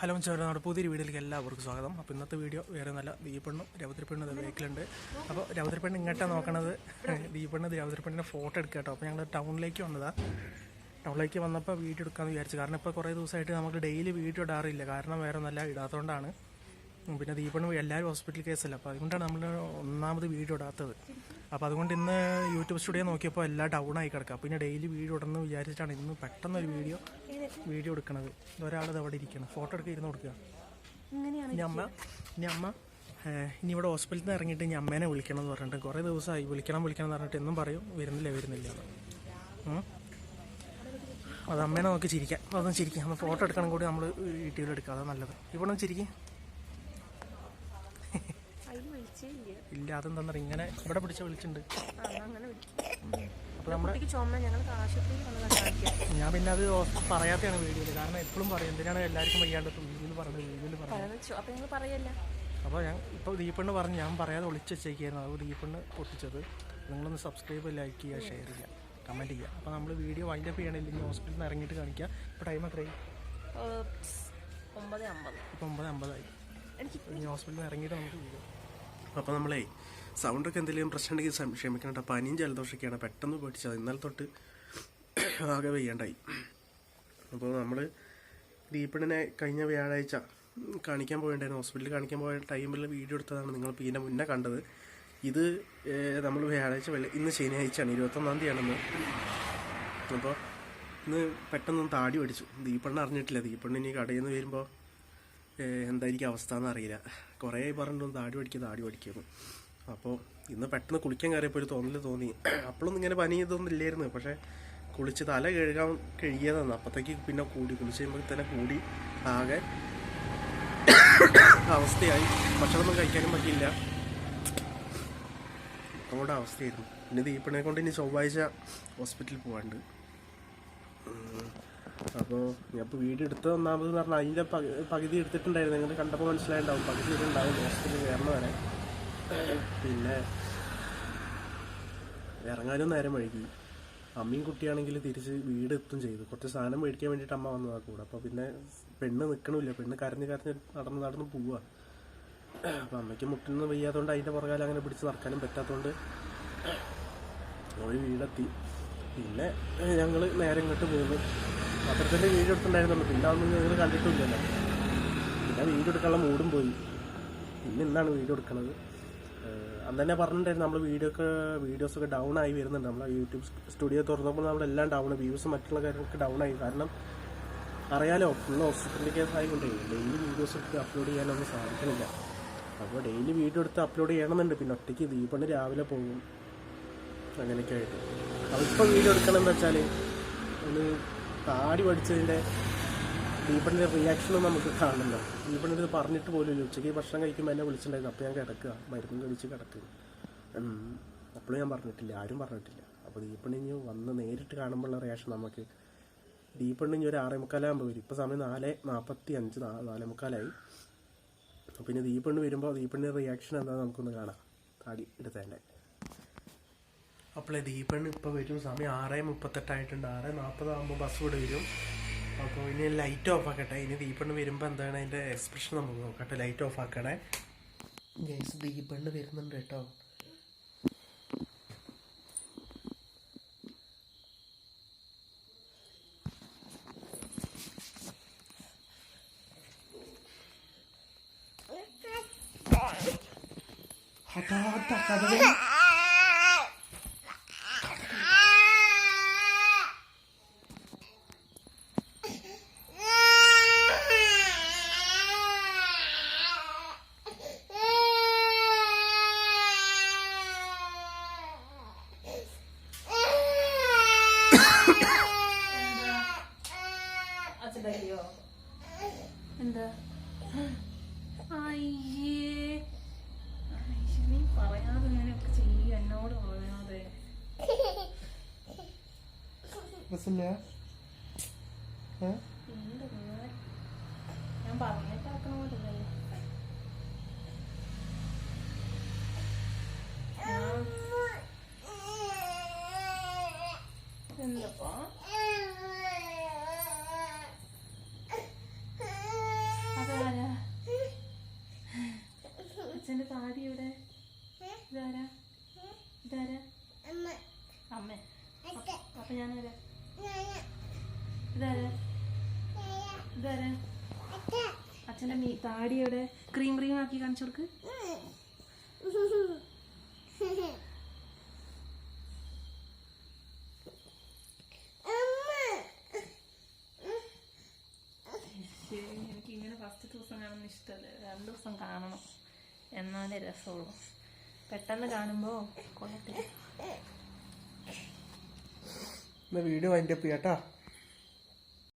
Hello ചേട്ടാ, നമ്മുടെ പുതിയൊരു വീഡിയോയിലേക്ക് എല്ലാവർക്കും സ്വാഗതം. അപ്പോൾ ഇന്നത്തെ വീഡിയോ വേറെ നല്ല ദീപണ്ണും രവതിരിപ്പെണ്ണും ബേക്കിലുണ്ട്. അപ്പോൾ രവതിരിപ്പെണ്ണ് ഇങ്ങോട്ടാണ് നോക്കണത്. ദീപണ്ണ് രവതിരിപ്പെണ്ണിൻ്റെ ഫോട്ടോ എടുക്കുക കേട്ടോ. അപ്പോൾ ഞങ്ങൾ ടൗണിലേക്ക് വന്നതാണ്. ടൗണിലേക്ക് വന്നപ്പോൾ വീഡിയോ എടുക്കാമെന്ന് വിചാരിച്ചു. കാരണം ഇപ്പോൾ കുറേ ദിവസമായിട്ട് നമുക്ക് ഡെയിലി വീഡിയോ ഇടാറില്ല. കാരണം വേറെ നല്ല ഇടാത്തതുകൊണ്ടാണ്. പിന്നെ ദീപണ്ണ് എല്ലാവരും ഹോസ്പിറ്റൽ കേസല്ല, അപ്പോൾ അതുകൊണ്ടാണ് നമ്മൾ ഒന്നാമത് വീഡിയോ ഇടാത്തത്. അപ്പോൾ അതുകൊണ്ട് ഇന്ന് യൂട്യൂബ് സ്റ്റുഡിയോ നോക്കിയപ്പോൾ എല്ലാം ഡൗൺ ആയി കിടക്കുക. പിന്നെ ഡെയിലി വീഡിയോ ഇടണമെന്ന് വിചാരിച്ചിട്ടാണ് ഇന്ന് പെട്ടെന്നൊരു വീഡിയോ എടുക്കണത്. ഒരാളത് അവിടെ ഇരിക്കണം, ഫോട്ടോ എടുക്കുക, ഇരുന്ന് കൊടുക്കുക. ഇനി അമ്മ ഇനി ഇവിടെ ഹോസ്പിറ്റലിൽ നിന്ന് ഇറങ്ങിയിട്ട് ഇനി അമ്മേനെ വിളിക്കണം എന്ന് പറഞ്ഞിട്ട് കുറേ ദിവസമായി വിളിക്കണം എന്ന് പറഞ്ഞിട്ട് എന്നും പറയും വരുന്നില്ല. അത് അമ്മേനെ നോക്കി ചിരിക്കാം. അതൊന്നും ചിരിക്കാം. നമ്മൾ ഫോട്ടോ എടുക്കണം കൂടി നമ്മൾ യൂട്യൂബിൽ എടുക്കുക, അതാണ് നല്ലത്. ഇവിടെ ചിരിക്കും. ഇല്ല, അതെന്താ ഇങ്ങനെ ഇവിടെ പിടിച്ച് വിളിച്ചിട്ടുണ്ട്. അപ്പോൾ നമ്മുടെ ഞാൻ പിന്നെ അത് പറയാത്തതാണ് വീഡിയോയിൽ. കാരണം എപ്പോഴും പറയും എന്തിനാണ് എല്ലാവർക്കും വയ്യാണ്ട് വീഡിയോയിൽ പറഞ്ഞത്. അപ്പോൾ ഞാൻ ഇപ്പോൾ ദീപണ്ണ് പറഞ്ഞു, ഞാൻ പറയാതെ ഒളിച്ച് വെച്ചേക്കായിരുന്നു. അത് ദീപണ്ണ് പൊട്ടിച്ചത്. നിങ്ങളൊന്ന് സബ്സ്ക്രൈബ്, ലൈക്ക് ചെയ്യുക, ഷെയർ ചെയ്യുക, കമൻറ്റ് ചെയ്യുക. അപ്പോൾ നമ്മൾ വീഡിയോ വൈൻഡപ്പ് ചെയ്യണമെങ്കിൽ ഇനി ഹോസ്പിറ്റലിൽ നിന്ന് ഇറങ്ങിയിട്ട് കാണിക്കുക. ഇപ്പോൾ ടൈം എത്രയായി? 9:50 ഇനി ഹോസ്പിറ്റലിൽ നിന്ന് ഇറങ്ങിയിട്ട് നമുക്ക് വീഡിയോ. അപ്പോൾ നമ്മളെ സൗണ്ടൊക്കെ എന്തെങ്കിലും പ്രശ്നം ഉണ്ടെങ്കിൽ ക്ഷമിക്കണം കേട്ടോ. പനിയും ജലദോഷമൊക്കെയാണ്, പെട്ടെന്ന് പേടിച്ചത്. ഇന്നലെ തൊട്ട് ആകെ വയ്യാണ്ടായി. അപ്പോൾ നമ്മൾ ദീപണ്ണിനെ കഴിഞ്ഞ വ്യാഴാഴ്ച കാണിക്കാൻ പോയിട്ടുണ്ടായിരുന്നു. ഹോസ്പിറ്റലിൽ കാണിക്കാൻ പോയ ടൈമിൽ വീഡിയോ എടുത്തതാണ് നിങ്ങൾ ഇതിൻ്റെ മുന്നേ കണ്ടത്. ഇത് നമ്മൾ വ്യാഴാഴ്ച ഇന്ന് ശനിയാഴ്ചയാണ്, 21-ാം തീയതിയാണെന്ന്. അപ്പോൾ ഇന്ന് പെട്ടെന്നൊന്ന് താടി പഠിച്ചു. ദീപണ്ണ് അറിഞ്ഞിട്ടില്ല. ദീപണ്ണ് ഇനി കടയിൽ നിന്ന് വരുമ്പോൾ എന്തായിരിക്കും അവസ്ഥ എന്നറിയില്ല. കുറേ പറഞ്ഞിട്ടൊന്ന് താടി പഠിക്കുന്നു. അപ്പോൾ ഇന്ന് പെട്ടെന്ന് കുളിക്കാൻ കയറിയപ്പോൾ ഒരു തോന്നി. അപ്പോഴൊന്നും ഇങ്ങനെ പനി ഇതൊന്നും ഇല്ലായിരുന്നു. പക്ഷേ കുളിച്ച് തല കഴുകിയതാണ്. അപ്പോഴത്തേക്ക് പിന്നെ കുളിച്ച് കഴിയുമ്പോൾ തന്നെ കൂടി ആകെ അവസ്ഥയായി. ഭക്ഷണമൊന്നും കഴിക്കാനും പറ്റില്ല. നമ്മുടെ അവസ്ഥയായിരുന്നു. പിന്നെ ദീപണ്ണിനെ കൊണ്ട് ഇനി ചൊവ്വാഴ്ച ഹോസ്പിറ്റലിൽ പോകാണ്ട്. അപ്പോൾ ഞാനിപ്പോൾ വീഡിയോ എടുത്തത് ഒന്നാമതെന്ന് പറഞ്ഞാൽ അതിൻ്റെ പകുതി എടുത്തിട്ടുണ്ടായിരുന്നു. നിങ്ങൾ കണ്ടപ്പോൾ മനസ്സിലായിട്ടുണ്ടാവും. പകുതി ഇതുണ്ടാവും ഹോസ്പിറ്റലിൽ കയറണ വരെ. പിന്നെ ഇറങ്ങാനും നേരം വഴുകി. അമ്മയും കുട്ടിയാണെങ്കിൽ തിരിച്ച് വീടെത്തും ചെയ്തു. കുറച്ച് സാധനം മേടിക്കാൻ വേണ്ടിയിട്ട് അമ്മ വന്നതാണ് കൂടെ. അപ്പോൾ പിന്നെ പെണ്ണ് നിൽക്കണില്ല. പെണ്ണ് കരഞ്ഞ് നടന്ന് പോവുക. അപ്പോൾ അമ്മയ്ക്ക് മുട്ടിന്ന് വയ്യാത്തതുകൊണ്ട് അതിൻ്റെ പുറകാലം അങ്ങനെ പിടിച്ച് നടക്കാനും പറ്റാത്തതുകൊണ്ട് ഒരു വീടെത്തി. പിന്നെ ഞങ്ങൾ നേരെ ഇങ്ങോട്ട് പോകുന്നു. പത്രത്തിൻ്റെ വീഡിയോ എടുത്തിട്ടുണ്ടായിരുന്നുള്ളൂ. പിന്നെ അതൊന്നും ഞങ്ങൾ കണ്ടിട്ടില്ലല്ലോ. പിന്നെ വീഡിയോ എടുക്കാനുള്ള മൂടും പോയി. പിന്നെ ഇന്നാണ് വീഡിയോ എടുക്കുന്നത്. അന്ന് തന്നെ പറഞ്ഞിട്ടുണ്ടായിരുന്നു നമ്മൾ വീഡിയോസൊക്കെ ഡൗൺ ആയി വരുന്നുണ്ട്. നമ്മൾ യൂട്യൂബ് സ്റ്റുഡിയോ തുറന്നപ്പോൾ നമ്മളെല്ലാം ഡൗൺ, വ്യൂസ് മറ്റുള്ള കാര്യങ്ങളൊക്കെ ഡൗൺ ആയി. കാരണം അറിയാലോ, ഫുൾ ഹോസ്പിറ്റലിൽ കേസ് ആയിക്കൊണ്ടേ ഡെയിലി വീഡിയോസ് എടുത്ത് അപ്ലോഡ് ചെയ്യാനൊന്നും സാധിക്കണില്ല. അപ്പോൾ ഡെയിലി വീഡിയോ എടുത്ത് അപ്ലോഡ് ചെയ്യണമെന്നുണ്ട്. പിന്നെ ഒറ്റയ്ക്ക് ദീപണ്ണ് രാവിലെ പോകും, അങ്ങനെയൊക്കെ ആയിട്ട്. അപ്പോൾ ഇപ്പോൾ വീഡിയോ എടുക്കണമെന്ന് വെച്ചാൽ ഒന്ന് താടി പഠിച്ചതിൻ്റെ ദീപണ്ണിൻ്റെ റിയാക്ഷനും നമുക്ക് കാണണമല്ലോ. ദീപണ്ണിത് പറഞ്ഞിട്ട് പോലും ഉച്ചയ്ക്ക് ഭക്ഷണം കഴിക്കുമ്പോൾ എന്നെ വിളിച്ചിട്ടുണ്ടായിരുന്നു. അപ്പോൾ ഞാൻ കിടക്കുക, മരുന്നും കഴിച്ച് കിടക്കുക. അപ്പോഴും ഞാൻ പറഞ്ഞിട്ടില്ല, ആരും പറഞ്ഞിട്ടില്ല. അപ്പോൾ ദീപണ്ണിഞ്ഞ് വന്ന് നേരിട്ട് കാണുമ്പോഴുള്ള റിയാക്ഷൻ നമുക്ക്. ദീപണ്ണിഞ്ഞ് ഒരു 6:45 വരും. ഇപ്പോൾ സമയം 4:45, 4:45. പിന്നെ ദീപണ്ണ് വരുമ്പോൾ ദീപണ്ണിൻ്റെ റിയാക്ഷൻ എന്താണെന്ന് നമുക്കൊന്ന് കാണാം. താടി എടുത്തതന്നെ. അപ്പോളേ ദീപണ്ണ് ഇപ്പോൾ വരും. സമയം 6:38 ആയിട്ടുണ്ട്. 6:40 ആകുമ്പോൾ ബസ് ഇവിടെ വരും. അപ്പോൾ ഇനി ലൈറ്റ് ഓഫ് ആക്കട്ടെ. ഇനി ദീപണ്ണ് വരുമ്പോൾ എന്താണ് അതിൻ്റെ എക്സ്പ്രഷൻ നമുക്ക് നോക്കട്ടെ. Light of ആക്കണേ. ദീപണ്ണ് വരുന്നുണ്ട് കേട്ടോ. എന്താ അയ്യേ, നീ പറയാതെ ഇങ്ങനെയൊക്കെ ചെയ്യും, എന്നോട് പറയാതെ. ഞാൻ പറഞ്ഞിട്ടാക്കണ പോലല്ലേ. എന്താ അപ്പൊ ഞാനാരാ? ഇതാരാ? ഇതാരാ? അച്ഛൻ്റെ താടിയുടെ ക്രീം ആക്കി കാണിച്ചു കൊടുക്ക്. എനിക്ക് ഇങ്ങനെ ഫസ്റ്റ് ദിവസം കാണുന്ന ഇഷ്ടമല്ല, 2 ദിവസം കാണണം എന്നാലേ രസമുള്ളൂ. പെട്ടെന്ന് കാണുമ്പോ കൊള്ളത്തില്ല. Video wind up ചെയ്യാട്ടാ.